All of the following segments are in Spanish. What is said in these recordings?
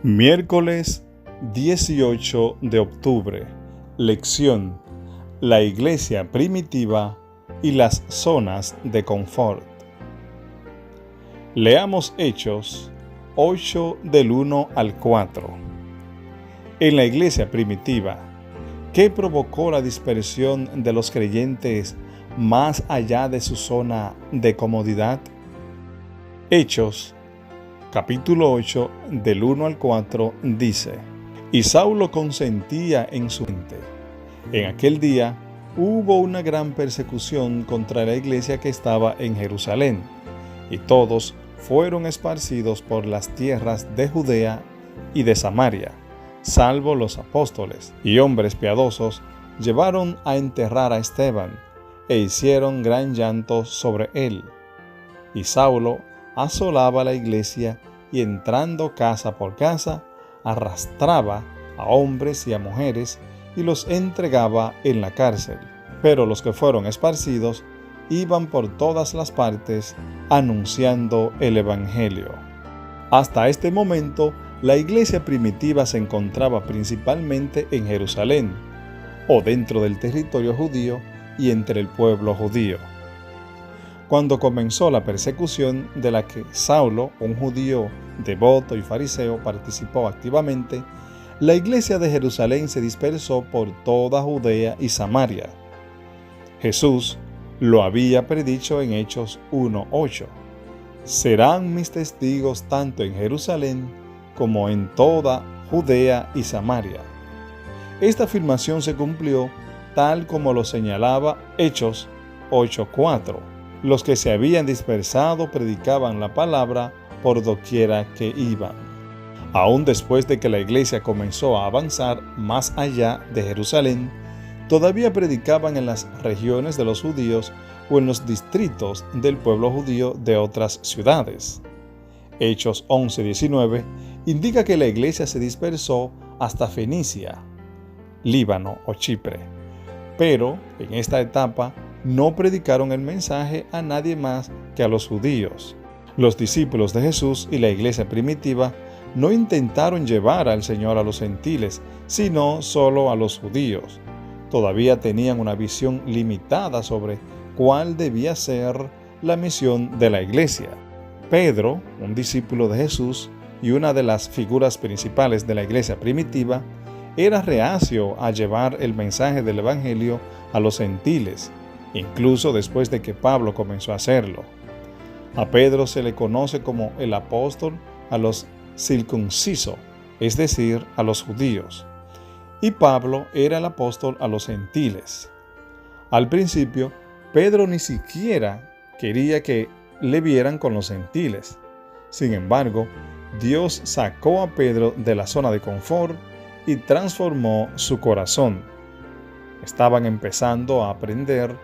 Miércoles 18 de octubre. Lección: la iglesia primitiva y las zonas de confort. Leamos Hechos 8 del 1 al 4. En la iglesia primitiva, ¿qué provocó la dispersión de los creyentes más allá de su zona de comodidad? Hechos capítulo 8 del 1 al 4 dice: Y Saulo consentía en su mente. En aquel día hubo una gran persecución contra la iglesia que estaba en Jerusalén, y todos fueron esparcidos por las tierras de Judea y de Samaria, salvo los apóstoles, y hombres piadosos llevaron a enterrar a Esteban, e hicieron gran llanto sobre él. Y Saulo asolaba la iglesia y entrando casa por casa, arrastraba a hombres y a mujeres y los entregaba en la cárcel. Pero los que fueron esparcidos iban por todas las partes anunciando el evangelio. Hasta este momento, la iglesia primitiva se encontraba principalmente en Jerusalén, o dentro del territorio judío y entre el pueblo judío. Cuando comenzó la persecución de la que Saulo, un judío devoto y fariseo, participó activamente, la iglesia de Jerusalén se dispersó por toda Judea y Samaria. Jesús lo había predicho en Hechos 1:8. Serán mis testigos tanto en Jerusalén como en toda Judea y Samaria. Esta afirmación se cumplió tal como lo señalaba Hechos 8:4. Los que se habían dispersado predicaban la palabra por doquiera que iban. Aún después de que la iglesia comenzó a avanzar más allá de Jerusalén, todavía predicaban en las regiones de los judíos o en los distritos del pueblo judío de otras ciudades. Hechos 11:19 indica que la iglesia se dispersó hasta Fenicia, Líbano o Chipre, pero en esta etapa no predicaron el mensaje a nadie más que a los judíos. Los discípulos de Jesús y la iglesia primitiva no intentaron llevar al Señor a los gentiles, sino solo a los judíos. Todavía tenían una visión limitada sobre cuál debía ser la misión de la iglesia. Pedro, un discípulo de Jesús y una de las figuras principales de la iglesia primitiva, era reacio a llevar el mensaje del evangelio a los gentiles, incluso después de que Pablo comenzó a hacerlo. A Pedro se le conoce como el apóstol a los circuncisos, es decir, a los judíos, y Pablo era el apóstol a los gentiles. Al principio, Pedro ni siquiera quería que le vieran con los gentiles. Sin embargo, Dios sacó a Pedro de la zona de confort y transformó su corazón. Estaban empezando a aprender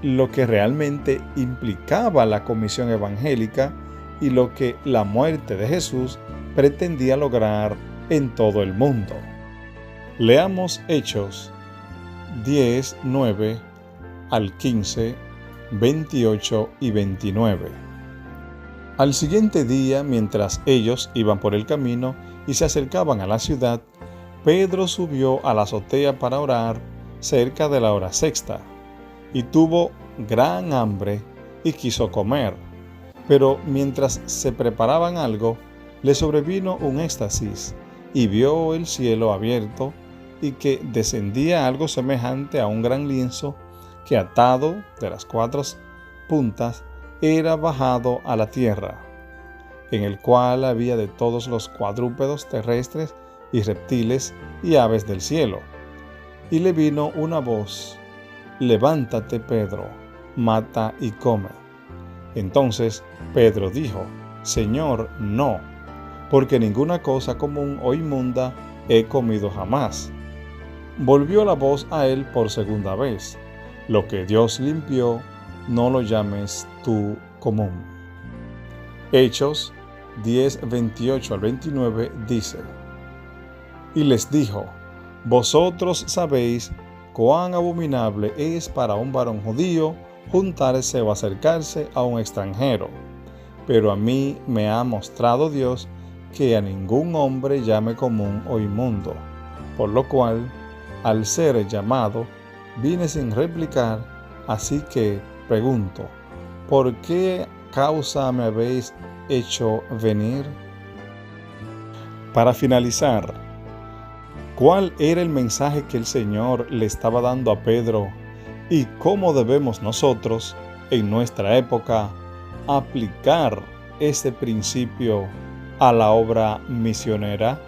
lo que realmente implicaba la comisión evangélica y lo que la muerte de Jesús pretendía lograr en todo el mundo. Leamos Hechos 10:9 al 15, 28 y 29. Al siguiente día, mientras ellos iban por el camino y se acercaban a la ciudad, Pedro subió a la azotea para orar cerca de la hora sexta, y tuvo gran hambre y quiso comer. Pero mientras se preparaban algo, le sobrevino un éxtasis, y vio el cielo abierto y que descendía algo semejante a un gran lienzo que, atado de las 4 puntas, era bajado a la tierra, en el cual había de todos los cuadrúpedos terrestres y reptiles y aves del cielo. Y le vino una voz: Levántate, Pedro, mata y come. Entonces Pedro dijo: Señor, no, porque ninguna cosa común o inmunda he comido jamás. Volvió la voz a él por segunda vez: Lo que Dios limpió, no lo llames tú común. Hechos 10:28 al 29 dice: Y les dijo: Vosotros sabéis cuán abominable es para un varón judío juntarse o acercarse a un extranjero, pero a mí me ha mostrado Dios que a ningún hombre llame común o inmundo, por lo cual, al ser llamado, vine sin replicar, así que pregunto, ¿por qué causa me habéis hecho venir? Para finalizar, ¿cuál era el mensaje que el Señor le estaba dando a Pedro y cómo debemos nosotros, en nuestra época, aplicar ese principio a la obra misionera?